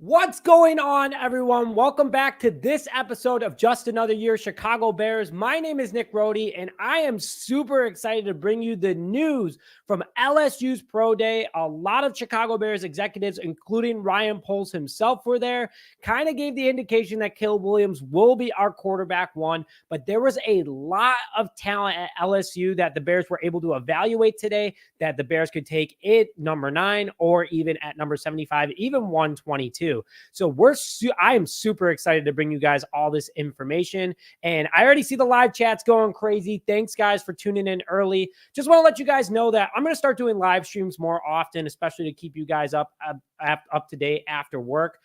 What's going on, everyone? Welcome back to this episode of Just Another Year Chicago Bears. My name is Nick Rohde, and I am super excited to bring you the news from LSU's Pro Day. A lot of Chicago Bears executives, including Ryan Poles himself, were there. Kind of gave the indication that Caleb Williams will be our quarterback one, but there was a lot of talent at LSU that the Bears were able to evaluate today that the Bears could take at number 9 or even at number 75, even 122. So I am super excited to bring you guys all this information. And I already see the live chats going crazy. Thanks, guys, for tuning in early. Just want to let you guys know that I'm going to start doing live streams more often, especially to keep you guys up to date after work.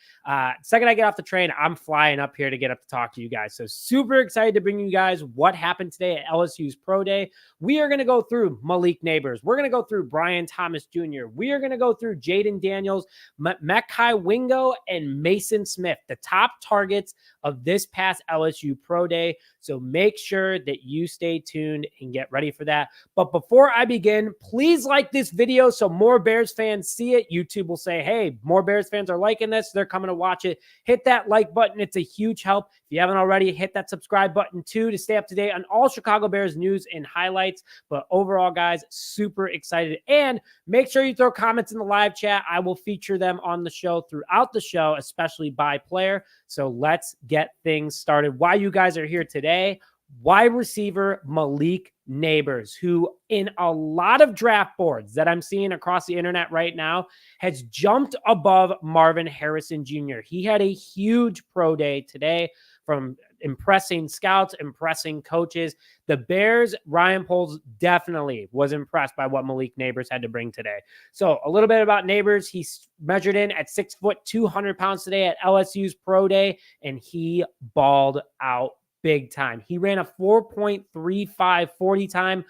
Second I get off the train, I'm flying up here to get up to talk to you guys. So super excited to bring you guys what happened today at LSU's Pro Day. We are going to go through Malik Nabers. We're going to go through Brian Thomas Jr. We are going to go through Jayden Daniels, Mekhi Wingo, and Mason Smith, the top targets of this past LSU Pro Day. So make sure that you stay tuned and get ready for that. But before I begin, please like this video so more Bears fans see it. YouTube will say, hey, more Bears fans are liking this. They're coming to watch it. Hit that like button. It's a huge help. If you haven't already, hit that subscribe button too to stay up to date on all Chicago Bears news and highlights. But overall, guys, super excited. And make sure you throw comments in the live chat. I will feature them on the show throughout the show, especially by player. So let's get things started. Why you guys are here today, wide receiver Malik Nabers, who in a lot of draft boards that I'm seeing across the internet right now has jumped above Marvin Harrison Jr. He had a huge pro day today, from impressing scouts, impressing coaches. The Bears, Ryan Poles definitely was impressed by what Malik Nabers had to bring today. So a little bit about Nabers. He measured in at 6 foot, 200 pounds today at LSU's Pro Day, and he balled out big time. He ran a 4.35 40 time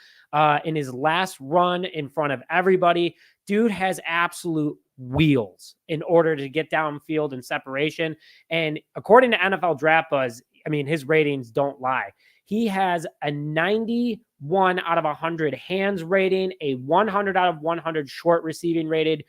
in his last run in front of everybody. Dude has absolute wheels in order to get downfield and separation. And according to NFL Draft Buzz, I mean, his ratings don't lie. He has a 91 out of 100 hands rating, a 100 out of 100 short receiving rated,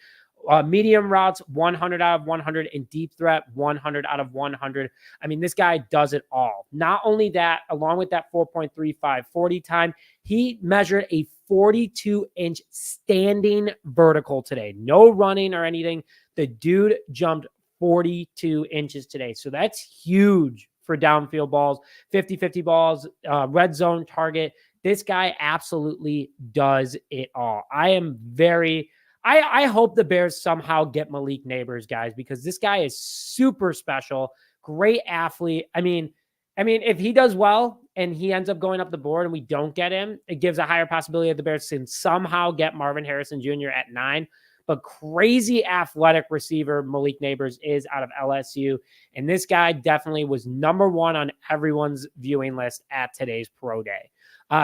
medium routes, 100 out of 100, and deep threat, 100 out of 100. I mean, this guy does it all. Not only that, along with that 4.35 40 time, he measured a 42-inch standing vertical today. No running or anything. The dude jumped 42 inches today. So that's huge for downfield balls, 50-50 balls, red zone target. This guy absolutely does it all. I hope the Bears somehow get Malik Nabers, guys, because this guy is super special, great athlete. I mean, if he does well and he ends up going up the board and we don't get him, it gives a higher possibility that the Bears can somehow get Marvin Harrison Jr. at 9. But crazy athletic receiver Malik Nabers is out of LSU. And this guy definitely was number 1 on everyone's viewing list at today's Pro Day.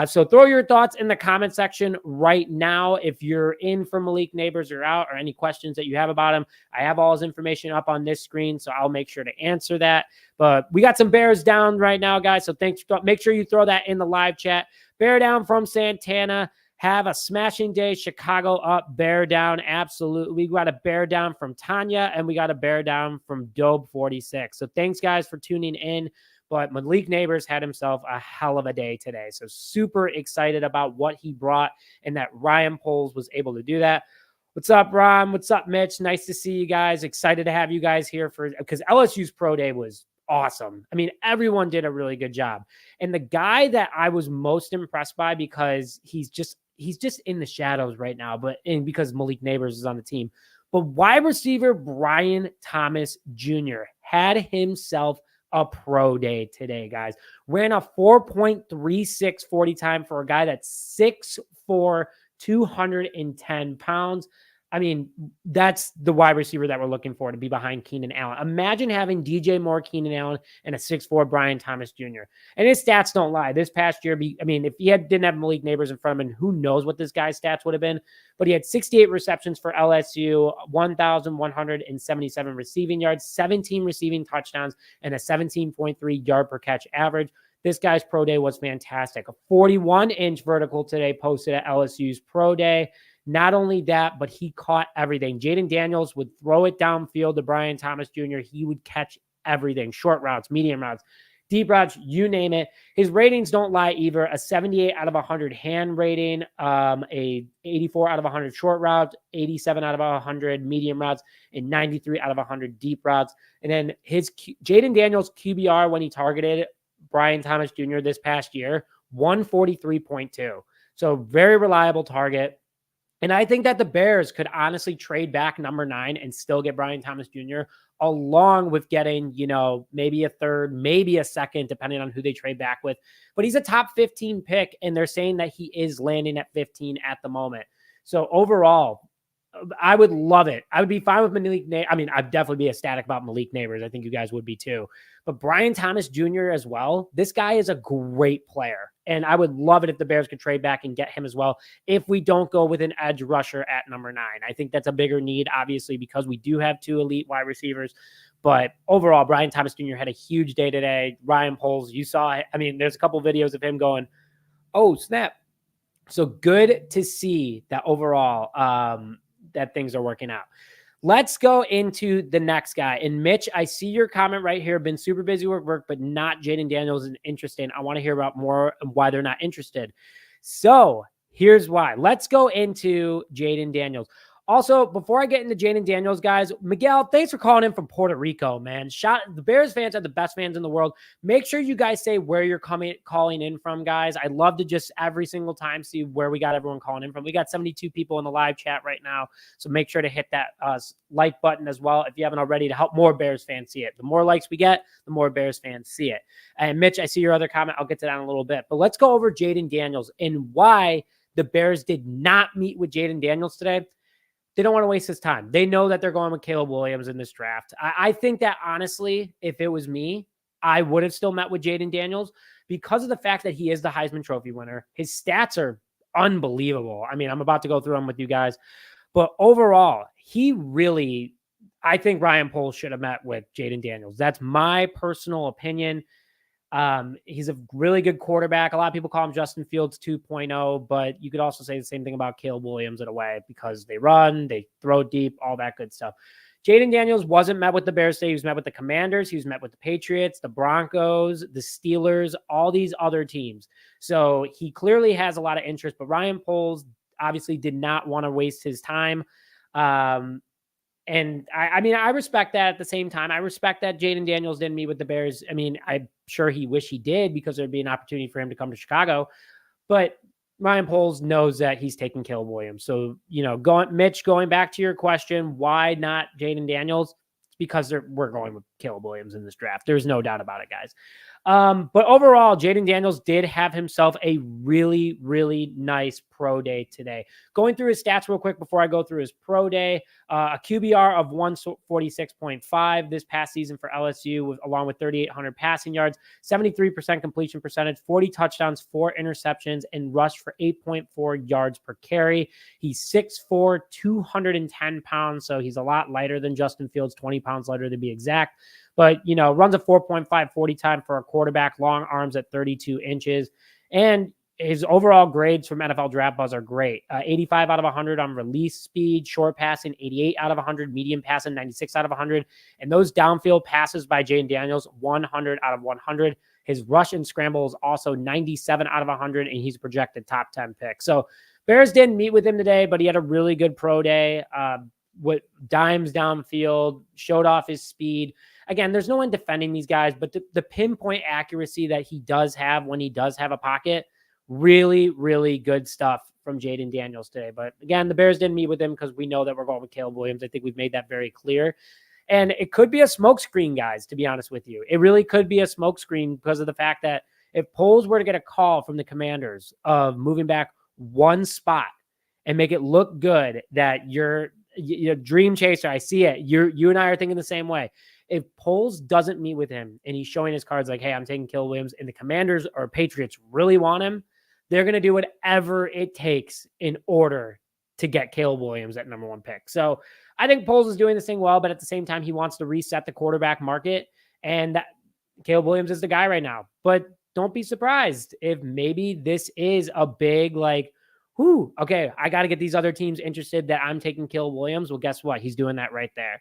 So throw your thoughts in the comment section right now. If you're in for Malik Nabers or out, or any questions that you have about him, I have all his information up on this screen, so I'll make sure to answer that. But we got some Bears down right now, guys. So make sure you throw that in the live chat. Bear down from Santana. Have a smashing day. Chicago up, bear down. Absolutely. We got a bear down from Tanya, and we got a bear down from Dobe46. So thanks, guys, for tuning in. But Malik Nabers had himself a hell of a day today. So super excited about what he brought, and that Ryan Poles was able to do that. What's up, Ron? What's up, Mitch? Nice to see you guys. Excited to have you guys here because LSU's Pro Day was awesome. I mean, everyone did a really good job. And the guy that I was most impressed by, because he's just in the shadows right now, because Malik Nabers is on the team. But wide receiver Brian Thomas Jr. had himself a pro day today, guys. Ran a 4.36 40 time for a guy that's 6'4", 210 pounds. I mean, that's the wide receiver that we're looking for to be behind Keenan Allen. Imagine having DJ Moore, Keenan Allen, and a 6'4" Brian Thomas Jr. And his stats don't lie. This past year, if he didn't have Malik Nabers in front of him, who knows what this guy's stats would have been. But he had 68 receptions for LSU, 1,177 receiving yards, 17 receiving touchdowns, and a 17.3 yard per catch average. This guy's pro day was fantastic. A 41-inch vertical today posted at LSU's pro day. Not only that, but he caught everything. Jayden Daniels would throw it downfield to Brian Thomas Jr. He would catch everything. Short routes, medium routes, deep routes, you name it. His ratings don't lie either. A 78 out of 100 hand rating, a 84 out of 100 short routes, 87 out of 100 medium routes, and 93 out of 100 deep routes. And then his Jayden Daniels QBR when he targeted Brian Thomas Jr. this past year, 143.2. So very reliable target. And I think that the Bears could honestly trade back number 9 and still get Brian Thomas Jr. along with getting, maybe a third, maybe a second, depending on who they trade back with. But he's a top 15 pick, and they're saying that he is landing at 15 at the moment. So overall, I would love it. I would be fine with Malik Nabers. I mean, I'd definitely be ecstatic about Malik Nabers. I think you guys would be too. But Brian Thomas Jr. as well, this guy is a great player. And I would love it if the Bears could trade back and get him as well if we don't go with an edge rusher at number 9. I think that's a bigger need, obviously, because we do have 2 elite wide receivers. But overall, Brian Thomas Jr. had a huge day today. Ryan Poles, you saw, I mean, there's a couple videos of him going, oh, snap. So good to see that overall that things are working out. Let's go into the next guy. And Mitch, I see your comment right here. Been super busy with work, but not Jayden Daniels is interesting. I want to hear about more of why they're not interested. So here's why. Let's go into Jayden Daniels. Also, before I get into Jayden Daniels, guys, Miguel, thanks for calling in from Puerto Rico, man. The Bears fans are the best fans in the world. Make sure you guys say where you're calling in from, guys. I'd love to just every single time see where we got everyone calling in from. We got 72 people in the live chat right now, so make sure to hit that like button as well if you haven't already to help more Bears fans see it. The more likes we get, the more Bears fans see it. And Mitch, I see your other comment. I'll get to that in a little bit. But let's go over Jayden Daniels and why the Bears did not meet with Jayden Daniels today. They don't want to waste his time. They know that they're going with Caleb Williams in this draft. I think that, honestly, if it was me, I would have still met with Jayden Daniels because of the fact that he is the Heisman Trophy winner. His stats are unbelievable. I mean, I'm about to go through them with you guys. But overall, I think Ryan Poles should have met with Jayden Daniels. That's my personal opinion. He's a really good quarterback. A lot of people call him Justin Fields 2.0, but you could also say the same thing about Caleb Williams in a way because they run, they throw deep, all that good stuff. Jayden Daniels wasn't met with the Bears today. He was met with the Commanders. He was met with the Patriots, the Broncos, the Steelers, all these other teams. So he clearly has a lot of interest, but Ryan Poles obviously did not want to waste his time. And I mean, I respect that at the same time. I respect that Jayden Daniels didn't meet with the Bears. I mean, I'm sure he wished he did because there'd be an opportunity for him to come to Chicago. But Ryan Poles knows that he's taking Caleb Williams. So, Mitch, going back to your question, why not Jayden Daniels? It's because we're going with Caleb Williams in this draft. There's no doubt about it, guys. But overall, Jayden Daniels did have himself a really, really nice pro day today. Going through his stats real quick before I go through his pro day, a QBR of 146.5 this past season for LSU, along with 3,800 passing yards, 73% completion percentage, 40 touchdowns, 4 interceptions, and rushed for 8.4 yards per carry. He's 6'4", 210 pounds, so he's a lot lighter than Justin Fields, 20 pounds lighter to be exact. But, runs a 4.5 40 time for a quarterback, long arms at 32 inches. And his overall grades from NFL Draft Buzz are great. 85 out of 100 on release speed, short passing, 88 out of 100, medium passing, 96 out of 100. And those downfield passes by Jayden Daniels, 100 out of 100. His rush and scramble is also 97 out of 100, and he's a projected top 10 pick. So Bears didn't meet with him today, but he had a really good pro day. With dimes downfield, showed off his speed. Again, there's no one defending these guys, but the pinpoint accuracy that he does have when he does have a pocket, really, really good stuff from Jayden Daniels today. But again, the Bears didn't meet with him because we know that we're going with Caleb Williams. I think we've made that very clear. And it could be a smokescreen, guys, to be honest with you. It really could be a smokescreen because of the fact that if Poles were to get a call from the Commanders of moving back one spot and make it look good that you're dream chaser, I see it. You and I are thinking the same way. If Poles doesn't meet with him and he's showing his cards like, hey, I'm taking Caleb Williams, and the Commanders or Patriots really want him, they're going to do whatever it takes in order to get Caleb Williams at number 1 pick. So I think Poles is doing this thing well, but at the same time, he wants to reset the quarterback market, and Caleb Williams is the guy right now. But don't be surprised if maybe this is a big, Whew, okay, I got to get these other teams interested that I'm taking Caleb Williams. Well, guess what? He's doing that right there.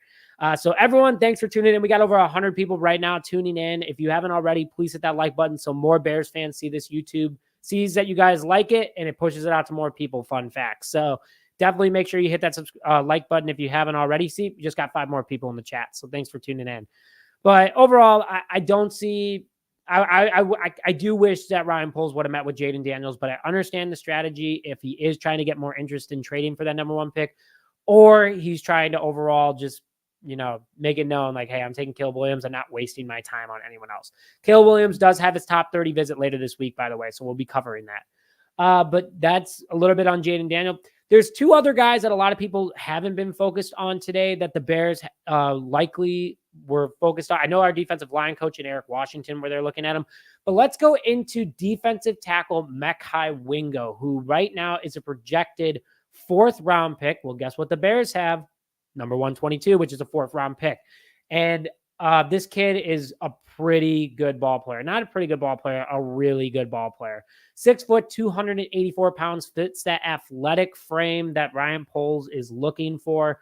So everyone, thanks for tuning in. We got over 100 people right now tuning in. If you haven't already, please hit that like button so more Bears fans see this YouTube, sees that you guys like it, and it pushes it out to more people. Fun facts. So definitely make sure you hit that like button if you haven't already. See, we just got 5 more people in the chat. So thanks for tuning in. But overall, I don't see. I do wish that Ryan Poles would have met with Jayden Daniels, but I understand the strategy if he is trying to get more interest in trading for that number 1 pick, or he's trying to overall just, make it known like, hey, I'm taking Caleb Williams and not wasting my time on anyone else. Caleb Williams does have his top 30 visit later this week, by the way, so we'll be covering that. But that's a little bit on Jayden Daniel. There's 2 other guys that a lot of people haven't been focused on today that the Bears likely were focused on. I know our defensive line coach and Eric Washington where they're looking at him, but let's go into defensive tackle Mekhi Wingo, who right now is a projected 4th round pick. Well, guess what the Bears have? Number 122, which is a 4th round pick. And this kid is a pretty good ball player. Not a pretty good ball player, a really good ball player. 6 foot, 284 pounds, fits that athletic frame that Ryan Poles is looking for.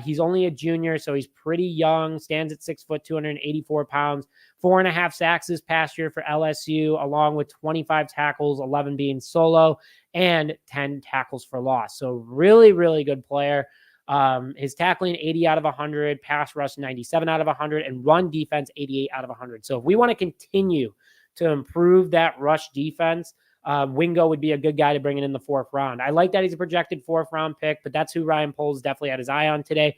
He's only a junior, so he's pretty young, stands at 6 foot, 284 pounds, 4.5 sacks this past year for LSU, along with 25 tackles, 11 being solo, and 10 tackles for loss. So really, really good player. His tackling 80 out of 100, pass rush 97 out of 100, and run defense 88 out of 100. So if we want to continue to improve that rush defense, Wingo would be a good guy to bring in the 4th round. I like that he's a projected 4th round pick, but that's who Ryan Poles definitely had his eye on today.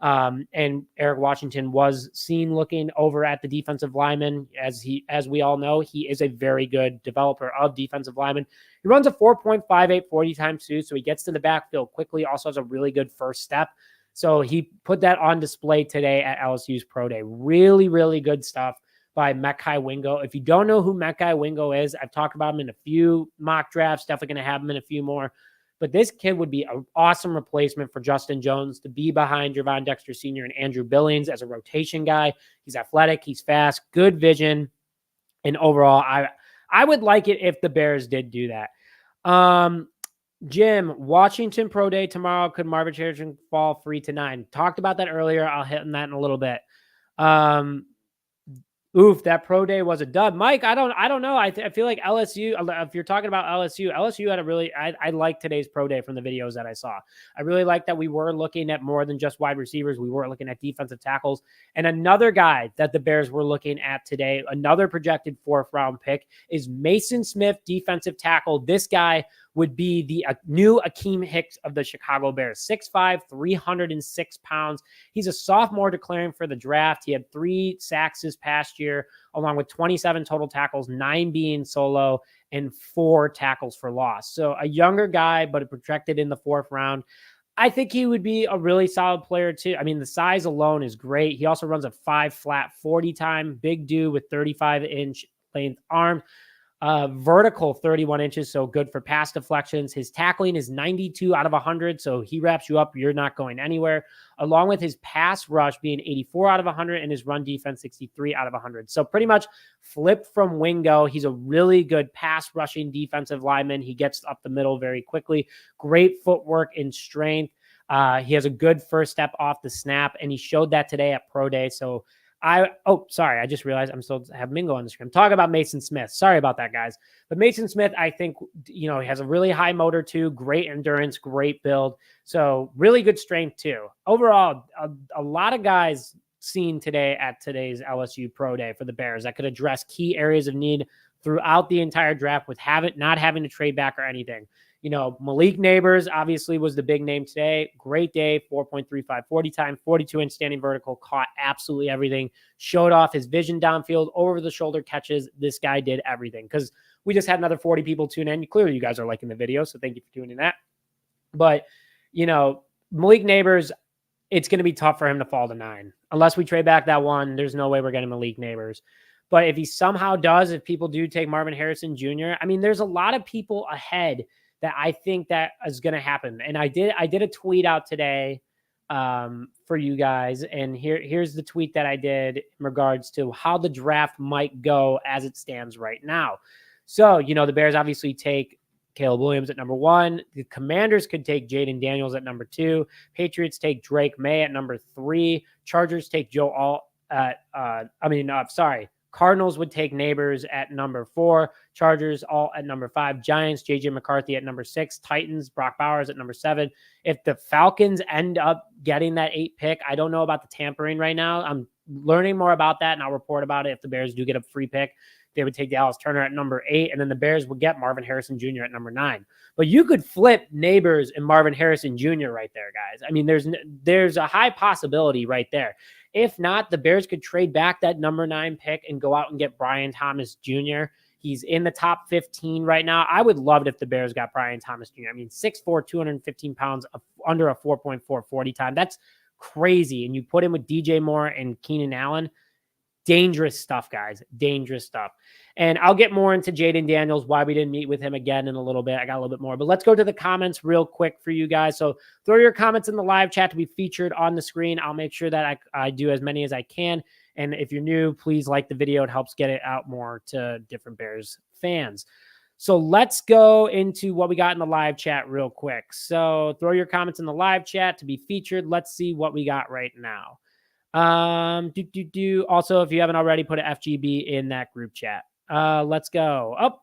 And Eric Washington was seen looking over at the defensive lineman. As we all know, he is a very good developer of defensive linemen. He runs a 4.58 40 times 2, so he gets to the backfield quickly. Also has a really good first step. So he put that on display today at LSU's Pro Day. Really, really good stuff by Mekhi Wingo. If you don't know who Mekhi Wingo is, I've talked about him in a few mock drafts, definitely going to have him in a few more. But this kid would be an awesome replacement for Justin Jones to be behind Javon Dexter Sr. and Andrew Billings as a rotation guy. He's athletic, he's fast, good vision. And overall, I would like it if the Bears did do that. Jim, Washington Pro Day tomorrow. Could Marvin Harrison fall 3 to 9? Talked about that earlier. I'll hit on that in a little bit. Oof, that pro day was a dud. Mike, I don't know. I feel like LSU, if you're talking about LSU had a really, I like today's pro day from the videos that I saw. I really like that we were looking at more than just wide receivers. We were looking at defensive tackles. And another guy that the Bears were looking at today, another projected 4th round pick, is Mason Smith, defensive tackle. This guy would be the new Akeem Hicks of the Chicago Bears. 6'5", 306 pounds. He's a sophomore declaring for the draft. He had 3 sacks this past year, along with 27 total tackles, 9 being solo, and 4 tackles for loss. So a younger guy, but projected in the 4th round. I think he would be a really solid player too. I mean, the size alone is great. He also runs a 5 flat 40 time, big dude with 35-inch length arms. Vertical 31 inches, so good for pass deflections. His tackling is 92 out of 100, so he wraps you up. You're not going anywhere. Along with his pass rush being 84 out of 100 and his run defense 63 out of 100. So pretty much flipped from Wingo. He's a really good pass rushing defensive lineman. He gets up the middle very quickly. Great footwork and strength. He has a good first step off the snap, and he showed that today at Pro Day. So sorry. I just realized I'm still have Mingo on the screen. I'm talking about Mason Smith. Sorry about that, guys. But Mason Smith, I think, he has a really high motor too, great endurance, great build. So really good strength too. Overall, a lot of guys seen today at today's LSU Pro Day for the Bears that could address key areas of need throughout the entire draft with not having to trade back or anything. Malik Nabers obviously was the big name today. Great day, 4.35 40 time, 42-inch standing vertical, caught absolutely everything, showed off his vision downfield, over-the-shoulder catches. This guy did everything because we just had another 40 people tune in. Clearly, you guys are liking the video, so thank you for tuning that. But, Malik Nabers, it's going to be tough for him to fall to 9. Unless we trade back that 1, there's no way we're getting Malik Nabers. But if he somehow does, if people do take Marvin Harrison Jr., I mean, there's a lot of people ahead that I think that is going to happen. And I did a tweet out today for you guys. And here's the tweet that I did in regards to how the draft might go as it stands right now. So, the Bears obviously take Caleb Williams at number 1. The Commanders could take Jayden Daniels at number 2. Patriots take Drake May at number 3. Chargers take Joe Alt at, Cardinals would take Nabers at number 4. Chargers all at number 5. Giants, JJ McCarthy at number 6. Titans, Brock Bowers at number 7. If the Falcons end up getting that 8 pick, I don't know about the tampering right now. I'm learning more about that, and I'll report about it if the Bears do get a free pick. They would take Dallas Turner at number 8, and then the Bears would get Marvin Harrison Jr. at number 9. But you could flip Nabers and Marvin Harrison Jr. right there, guys. I mean, there's a high possibility right there. If not, the Bears could trade back that number 9 pick and go out and get Brian Thomas Jr. He's in the top 15 right now. I would love it if the Bears got Brian Thomas Jr. I mean, 6'4", 215 pounds, under a 4.4 40 time. That's crazy. And you put him with DJ Moore and Keenan Allen. Dangerous stuff, guys. Dangerous stuff. And I'll get more into Jayden Daniels, why we didn't meet with him again in a little bit. I got a little bit more, but let's go to the comments real quick for you guys. So throw your comments in the live chat to be featured on the screen. I'll make sure that I do as many as I can. And if you're new, please like the video. It helps get it out more to different Bears fans. So let's go into what we got in the live chat real quick. So throw your comments in the live chat to be featured. Let's see what we got right now. Also, if you haven't already, put an FGB in that group chat. Let's go. Oh,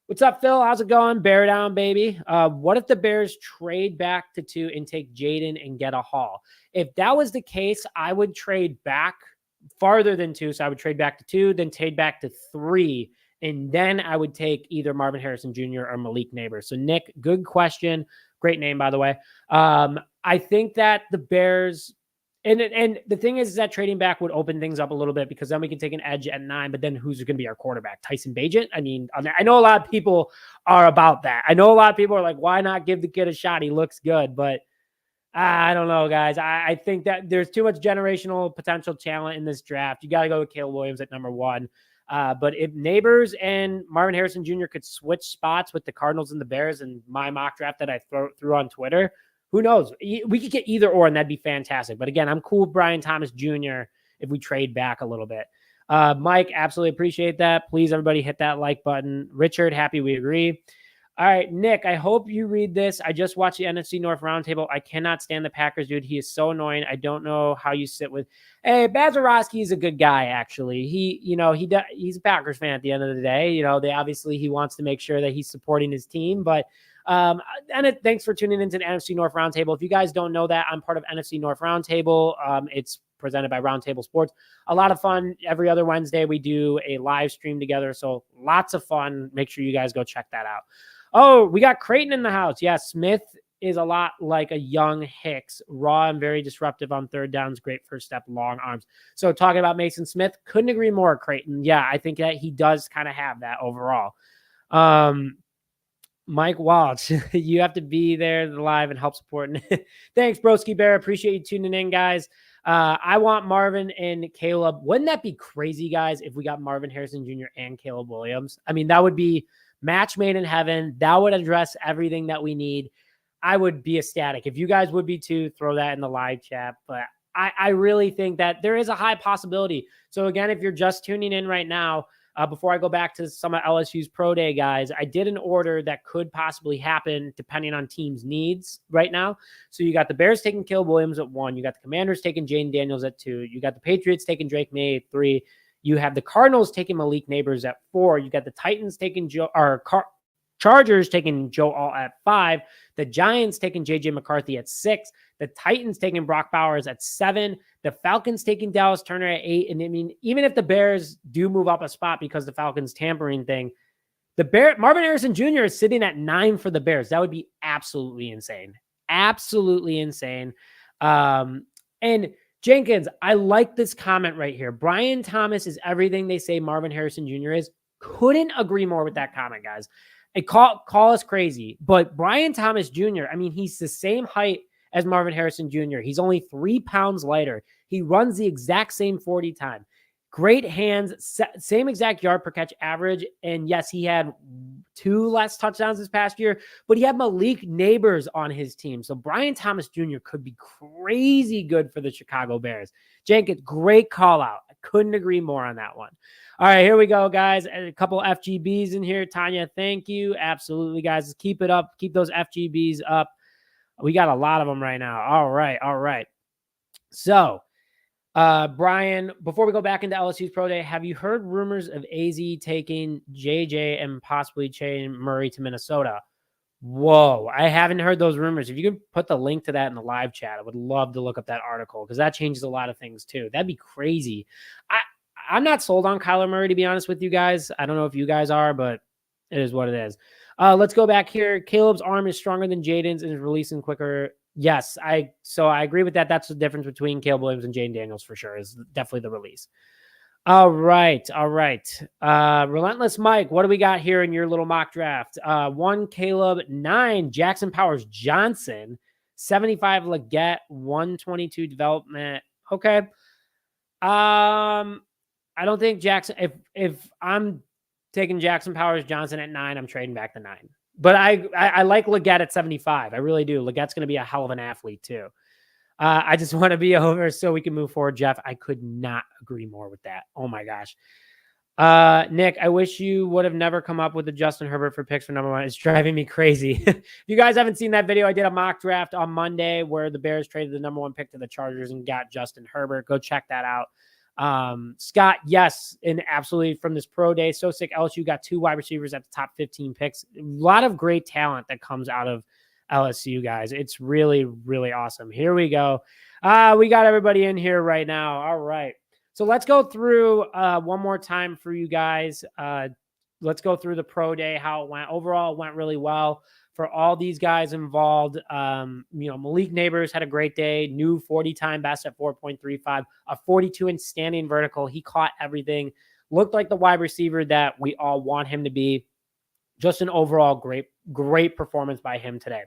what's up, Phil? How's it going? Bear down, baby. What if the Bears trade back to 2 and take Jayden and get a haul? If that was the case, I would trade back farther than 2. So I would trade back to 2, then trade back to 3. And then I would take either Marvin Harrison Jr. or Malik Nabers. So Nick, good question. Great name, by the way. I think that the Bears, and the thing is that trading back would open things up a little bit, because then we can take an edge at 9, but then who's going to be our quarterback? Tyson Bagent? I mean, I know a lot of people are about that. I know a lot of people are like, why not give the kid a shot? He looks good, but I don't know, guys. I think that there's too much generational potential talent in this draft. You got to go with Caleb Williams at number 1. But if Nabers and Marvin Harrison Jr. could switch spots with the Cardinals and the Bears in my mock draft that I threw on Twitter, who knows? We could get either or, and that'd be fantastic. But again, I'm cool with Brian Thomas Jr. if we trade back a little bit. Mike, absolutely appreciate that. Please, everybody, hit that like button. Richard, happy we agree. All right, Nick, I hope you read this. I just watched the NFC North Roundtable. I cannot stand the Packers, dude. He is so annoying. I don't know how you sit with. Hey, Bazarowski is a good guy, actually. He's a Packers fan at the end of the day. He wants to make sure that he's supporting his team, but thanks for tuning into the NFC North Roundtable. If you guys don't know that, I'm part of NFC North Roundtable. It's presented by Roundtable Sports. A lot of fun. Every other Wednesday, we do a live stream together. So lots of fun. Make sure you guys go check that out. Oh, we got Creighton in the house. Yeah, Smith is a lot like a young Hicks. Raw and very disruptive on third downs. Great first step, long arms. So talking about Mason Smith, couldn't agree more, Creighton. Yeah, I think that he does kind of have that overall. Mike Walsh, you have to be there live and help support. Thanks, Broski Bear. Appreciate you tuning in, guys. I want Marvin and Caleb. Wouldn't that be crazy, guys, if we got Marvin Harrison Jr. and Caleb Williams? I mean, that would be match made in heaven. That would address everything that we need. I would be ecstatic. If you guys would be too, throw that in the live chat. But I really think that there is a high possibility. So again, if you're just tuning in right now, before I go back to some of LSU's pro day guys, I did an order that could possibly happen depending on teams' needs right now. So you got the Bears taking Caleb Williams at 1. You got the Commanders taking Jayden Daniels at 2. You got the Patriots taking Drake May at 3. You have the Cardinals taking Malik Nabers at 4. You got the Titans taking Chargers taking Joe Alt at 5. The Giants taking JJ McCarthy at 6. The Titans taking Brock Bowers at 7. The Falcons taking Dallas Turner at 8. And I mean, even if the Bears do move up a spot because the Falcons tampering thing, Marvin Harrison Jr. is sitting at 9 for the Bears. That would be absolutely insane. Absolutely insane. And Jenkins, I like this comment right here. Brian Thomas is everything they say Marvin Harrison Jr. is. Couldn't agree more with that comment, guys. Call us crazy, but Brian Thomas Jr., I mean, he's the same height as Marvin Harrison Jr. He's only 3 pounds lighter. He runs the exact same 40 time. Great hands, same exact yard per catch average. And yes, he had 2 less touchdowns this past year, but he had Malik Nabers on his team. So Brian Thomas Jr. could be crazy good for the Chicago Bears. Jenkins, great call out. Couldn't agree more on that one. All right, here we go, guys. A couple FGBs in here. Tanya, thank you. Absolutely, guys. Keep it up. Keep those FGBs up. We got a lot of them right now. All right. So, Brian, before we go back into LSU's pro day, have you heard rumors of AZ taking JJ and possibly Shane Murray to Minnesota? Whoa, I haven't heard those rumors. If you could put the link to that in the live chat, I would love to look up that article because that changes a lot of things too. That'd be crazy. I'm not sold on Kyler Murray, to be honest with you guys. I don't know if you guys are, but it is what it is. Let's go back here. Caleb's arm is stronger than Jayden's and is releasing quicker. Yes, I agree with that. That's the difference between Caleb Williams and Jayden Daniels for sure, is definitely the release. All right. Relentless Mike, what do we got here in your little mock draft? 1 Caleb, 9 Jackson Powers Johnson, 75 Leggett, 122 development. Okay. I don't think Jackson, if I'm taking Jackson Powers Johnson at 9, I'm trading back to 9. But I like Leggett at 75. I really do. Leggett's going to be a hell of an athlete too. I just want to be over so we can move forward, Jeff. I could not agree more with that. Oh my gosh. Nick, I wish you would have never come up with the Justin Herbert for picks for number 1. It's driving me crazy. If you guys haven't seen that video, I did a mock draft on Monday where the Bears traded the number 1 pick to the Chargers and got Justin Herbert. Go check that out. Scott, yes, and absolutely from this pro day. So sick. LSU got 2 wide receivers at the top 15 picks. A lot of great talent that comes out of LSU, guys. It's really, really awesome. Here we go. We got everybody in here right now. All right. So let's go through one more time for you guys. Let's go through the pro day, how it went. Overall, it went really well for all these guys involved. Malik Nabers had a great day. New 40-time best at 4.35, a 42-inch standing vertical. He caught everything. Looked like the wide receiver that we all want him to be. Just an overall great performance by him today.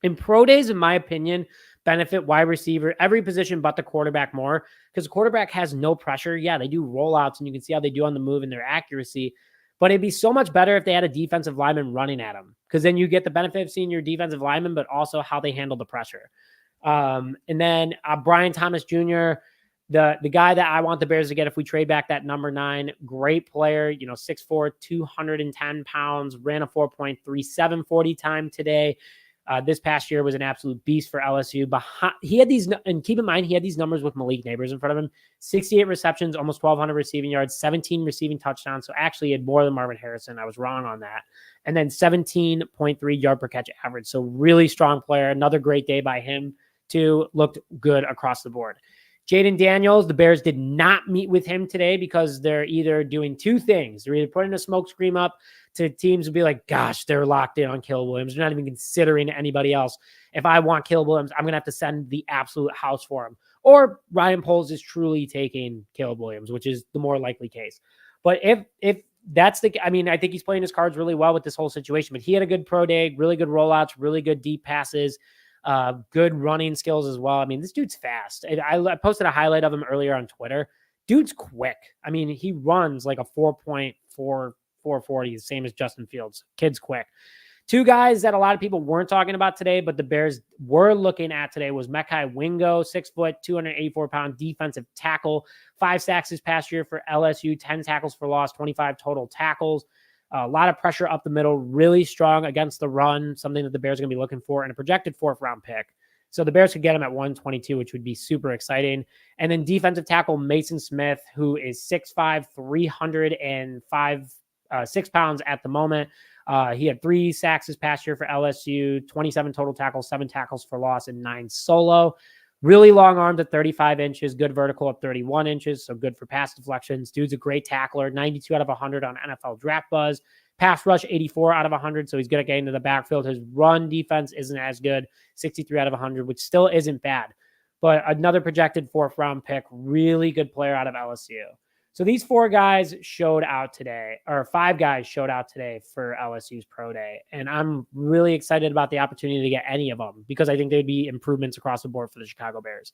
In pro days, in my opinion, benefit wide receiver, every position but the quarterback more, because the quarterback has no pressure. Yeah, they do rollouts, and you can see how they do on the move and their accuracy. But it'd be so much better if they had a defensive lineman running at them, because then you get the benefit of seeing your defensive lineman, but also how they handle the pressure. And then Brian Thomas Jr., the guy that I want the Bears to get if we trade back that number 9, great player, 6'4", 210 pounds, ran a 4.37 40 time today. This past year was an absolute beast for LSU. He had these, and keep in mind, he had these numbers with Malik Nabers in front of him: 68 receptions, almost 1,200 receiving yards, 17 receiving touchdowns. So actually, he had more than Marvin Harrison. I was wrong on that. And then 17.3 yard per catch average. So really strong player. Another great day by him too. Looked good across the board. Jayden Daniels, the Bears did not meet with him today because they're either doing 2 things. They're either putting a smoke screen up to teams and be like, gosh, they're locked in on Caleb Williams. They're not even considering anybody else. If I want Caleb Williams, I'm going to have to send the absolute house for him. Or Ryan Poles is truly taking Caleb Williams, which is the more likely case. But if that's I think he's playing his cards really well with this whole situation. But he had a good pro day, really good rollouts, really good deep passes. Good running skills as well. I mean, this dude's fast. I posted a highlight of him earlier on Twitter. Dude's quick. I mean, he runs like a 4.440, the same as Justin Fields. Kid's quick. 2 guys that a lot of people weren't talking about today, but the Bears were looking at today was Mekhi Wingo, 6 foot, 284-pound defensive tackle, 5 sacks this past year for LSU, 10 tackles for loss, 25 total tackles. A lot of pressure up the middle, really strong against the run, something that the Bears are going to be looking for, and a projected 4th-round pick. So the Bears could get him at 122, which would be super exciting. And then defensive tackle Mason Smith, who is 6'5", 305, 6 pounds at the moment. He had 3 sacks this past year for LSU, 27 total tackles, 7 tackles for loss, and 9 solo. Really long arms at 35 inches, good vertical at 31 inches, so good for pass deflections. Dude's a great tackler, 92 out of 100 on NFL Draft Buzz. Pass rush, 84 out of 100, so he's good at getting to the backfield. His run defense isn't as good, 63 out of 100, which still isn't bad. But another projected 4th-round pick, really good player out of LSU. So these 4 guys showed out today, or 5 guys showed out today for LSU's pro day. And I'm really excited about the opportunity to get any of them because I think they'd be improvements across the board for the Chicago Bears.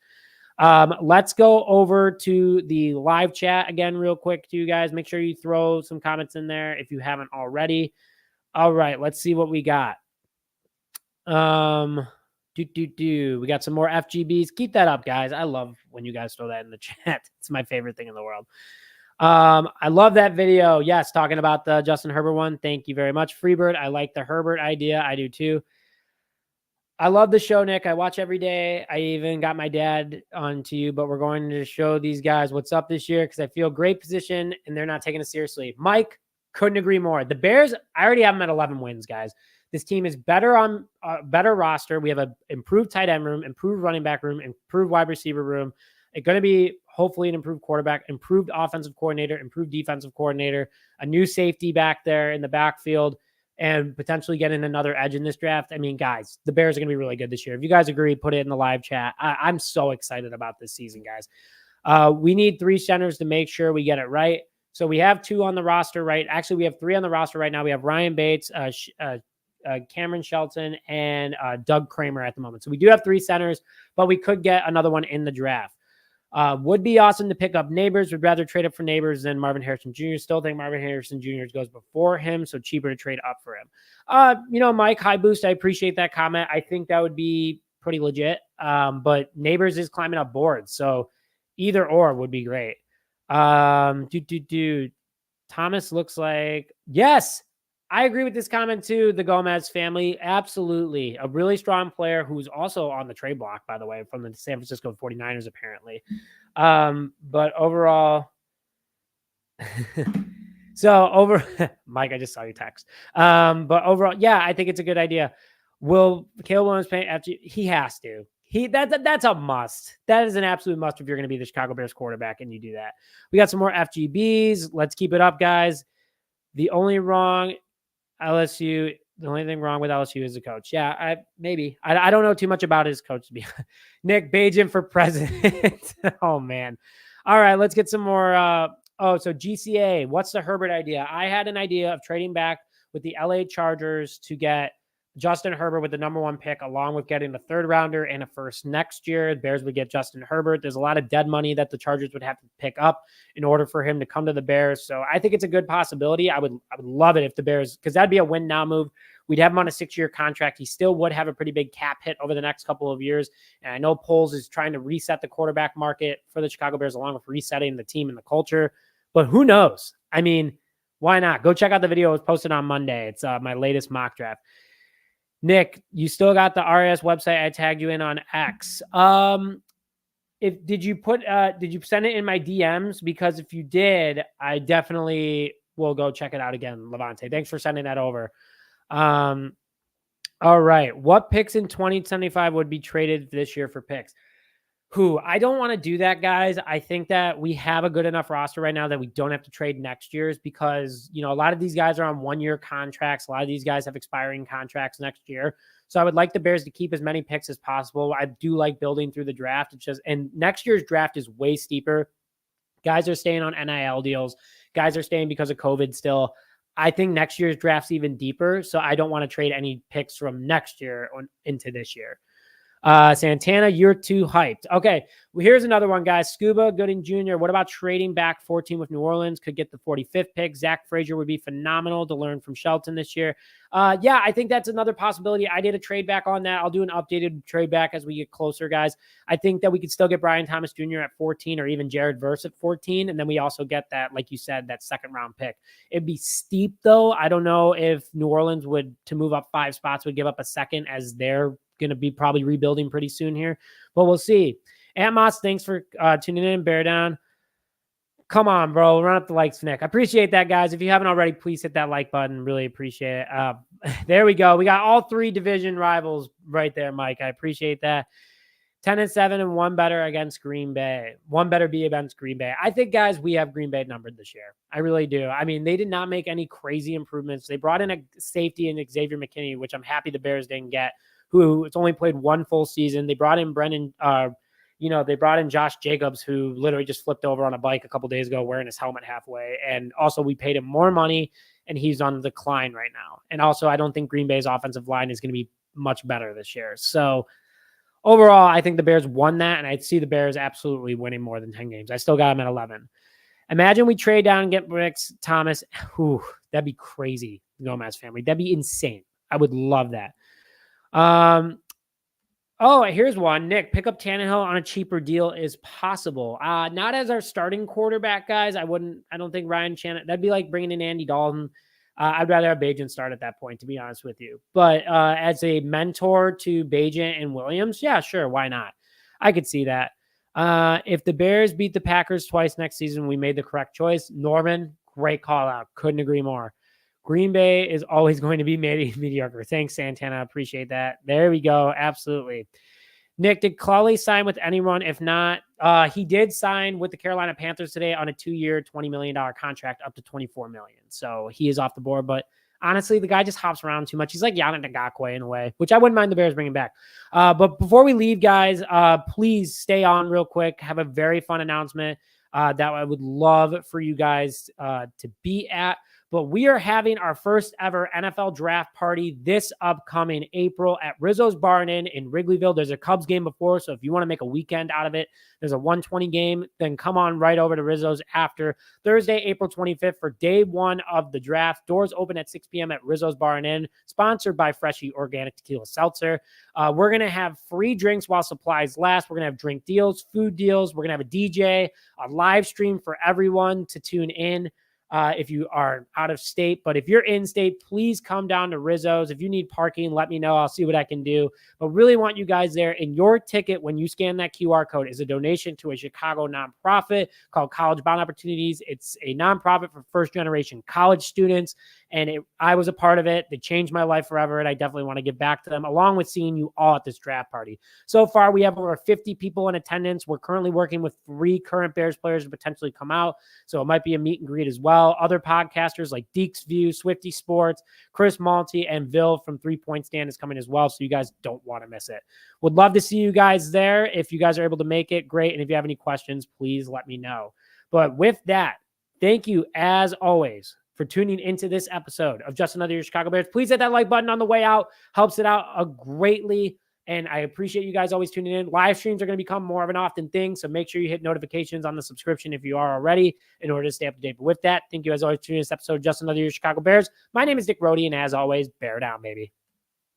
Let's go over to the live chat again real quick to you guys. Make sure you throw some comments in there if you haven't already. All right, let's see what we got. We got some more FGBs. Keep that up, guys. I love when you guys throw that in the chat. It's my favorite thing in the world. I love that video. Yes, talking about the Justin Herbert one. Thank you very much, Freebird. I like the Herbert idea. I do too. I love the show, Nick. I watch every day. I even got my dad on to you, but we're going to show these guys what's up this year because I feel great position and they're not taking it seriously. Mike, couldn't agree more. The Bears, I already have them at 11 wins, guys. This team is better on a better roster. We have an improved tight end room, improved running back room, improved wide receiver room. It's going to be hopefully an improved quarterback, improved offensive coordinator, improved defensive coordinator, a new safety back there in the backfield, and potentially getting another edge in this draft. I mean, guys, the Bears are going to be really good this year. If you guys agree, put it in the live chat. I'm so excited about this season, guys. We need 3 centers to make sure we get it right. So we have 2 on the roster, right? Actually, we have 3 on the roster right now. We have Ryan Bates, Cameron Shelton, and Doug Kramer at the moment. So we do have 3 centers, but we could get another one in the draft. Would be awesome to pick up Nabers. Would rather trade up for Nabers than Marvin Harrison Jr. Still think Marvin Harrison Jr. goes before him, so cheaper to trade up for him. Mike, high boost. I appreciate that comment. I think that would be pretty legit. But Nabers is climbing up boards, so either or would be great. Thomas looks like, yes, I agree with this comment too. The Gomez family, absolutely. A really strong player who's also on the trade block, by the way, from the San Francisco 49ers, apparently. But overall, Mike, I just saw your text. But overall, yeah, I think it's a good idea. Will Caleb Williams pay after? He has to. That's a must. That is an absolute must if you're going to be the Chicago Bears quarterback and you do that. We got some more FGBs. Let's keep it up, guys. The only thing wrong with LSU is the coach. Yeah, maybe. I don't know too much about his coach to be Nick Bajan for president. Oh man. All right, let's get some more. So GCA, what's the Herbert idea? I had an idea of trading back with the LA Chargers to get Justin Herbert with the number 1 pick, along with getting a 3rd rounder and a 1st next year. The Bears would get Justin Herbert. There's a lot of dead money that the Chargers would have to pick up in order for him to come to the Bears. So I think it's a good possibility. I would love it if the Bears, because that'd be a win now move. We'd have him on a 6-year contract. He still would have a pretty big cap hit over the next couple of years. And I know Poles is trying to reset the quarterback market for the Chicago Bears, along with resetting the team and the culture. But who knows? I mean, why not? Go check out the video. It was posted on Monday. It's my latest mock draft. Nick, you still got the RS website I tagged you in on X. Did you send it in my DMs? Because if you did, I definitely will go check it out again. Levante, thanks for sending that over. All right. What picks in 2075 would be traded this year for picks? I don't want to do that, guys. I think that we have a good enough roster right now that we don't have to trade next year's because, a lot of these guys are on 1-year contracts. A lot of these guys have expiring contracts next year. So I would like the Bears to keep as many picks as possible. I do like building through the draft. And next year's draft is way steeper. Guys are staying on NIL deals. Guys are staying because of COVID still. I think next year's draft's even deeper. So I don't want to trade any picks from next year into this year. Santana, you're too hyped. Okay, well, here's another one, guys. Scuba Gooding Jr. What about trading back 14 with New Orleans? Could get the 45th pick. Zach Frazier would be phenomenal to learn from Shelton this year. Yeah, I think that's another possibility. I did a trade back on that. I'll do an updated trade back as we get closer, guys. I think that we could still get Brian Thomas Jr. at 14 or even Jared Verse at 14. And then we also get that, like you said, that 2nd round pick. It'd be steep, though. I don't know if New Orleans would, to move up 5 spots, would give up a 2nd as they're going to be probably rebuilding pretty soon here, but we'll see. Atmos, thanks for tuning in. Bear down. Come on, bro. Run up the likes, Nick. I appreciate that, guys. If you haven't already, please hit that like button. Really appreciate it. There we go. We got all 3 division rivals right there, Mike. I appreciate that. 10-7 and 1 better against Green Bay. 1 better be against Green Bay. I think, guys, we have Green Bay numbered this year. I really do. I mean, they did not make any crazy improvements. They brought in a safety in Xavier McKinney, which I'm happy the Bears didn't get, who it's only played 1 full season. They brought in they brought in Josh Jacobs, who literally just flipped over on a bike a couple days ago wearing his helmet halfway. And also we paid him more money and he's on the decline right now. And also I don't think Green Bay's offensive line is going to be much better this year. So overall, I think the Bears won that. And I see the Bears absolutely winning more than 10 games. I still got them at 11. Imagine we trade down and get Bricks Thomas. That'd be crazy. Gomez family. That'd be insane. I would love that. Oh, here's one. Nick, pick up Tannehill on a cheaper deal is possible. Not as our starting quarterback, guys. I don't think Ryan Shannon, that'd be like bringing in Andy Dalton. I'd rather have Bajan start at that point, to be honest with you. But as a mentor to Bajan and Williams, yeah, sure. Why not? I could see that. If the Bears beat the Packers twice next season, we made the correct choice. Norman, great call out. Couldn't agree more. Green Bay is always going to be mediocre. Thanks, Santana. Appreciate that. There we go. Absolutely. Nick, did Clowney sign with anyone? If not, he did sign with the Carolina Panthers today on a 2-year, $20 million contract up to $24 million. So he is off the board. But honestly, the guy just hops around too much. He's like Yannick Ngakoue in a way, which I wouldn't mind the Bears bringing back. But before we leave, guys, please stay on real quick. Have a very fun announcement that I would love for you guys to be at. But we are having our first ever NFL draft party this upcoming April at Rizzo's Bar and Inn in Wrigleyville. There's a Cubs game before, so if you want to make a weekend out of it, there's a 1:20 game, then come on right over to Rizzo's after Thursday, April 25th for day one of the draft. Doors open at 6 p.m. at Rizzo's Bar and Inn, sponsored by Freshie Organic Tequila Seltzer. We're going to have free drinks while supplies last. We're going to have drink deals, food deals. We're going to have a DJ, a live stream for everyone to tune in. If you are out of state, but if you're in state, please come down to Rizzo's. If you need parking, let me know. I'll see what I can do, but really want you guys there. And your ticket, when you scan that QR code, is a donation to a Chicago nonprofit called College Bound Opportunities. It's a nonprofit for first generation college students. And I was a part of it. They changed my life forever. And I definitely want to give back to them along with seeing you all at this draft party. So far, we have over 50 people in attendance. We're currently working with 3 current Bears players to potentially come out. So it might be a meet and greet as well. Other podcasters like Deeks View, Swifty Sports, Chris Malty, and Vil from 3 Point Stand is coming as well. So you guys don't want to miss it. Would love to see you guys there. If you guys are able to make it, great. And if you have any questions, please let me know. But with that, thank you as always for tuning into this episode of Just Another Year Chicago Bears. Please hit that like button on the way out. Helps it out greatly. And I appreciate you guys always tuning in. Live streams are going to become more of an often thing. So make sure you hit notifications on the subscription if you are already in order to stay up to date. But with that, thank you as always for tuning in this episode of Just Another Year Chicago Bears. My name is Nick Rohde. And as always, bear down, baby.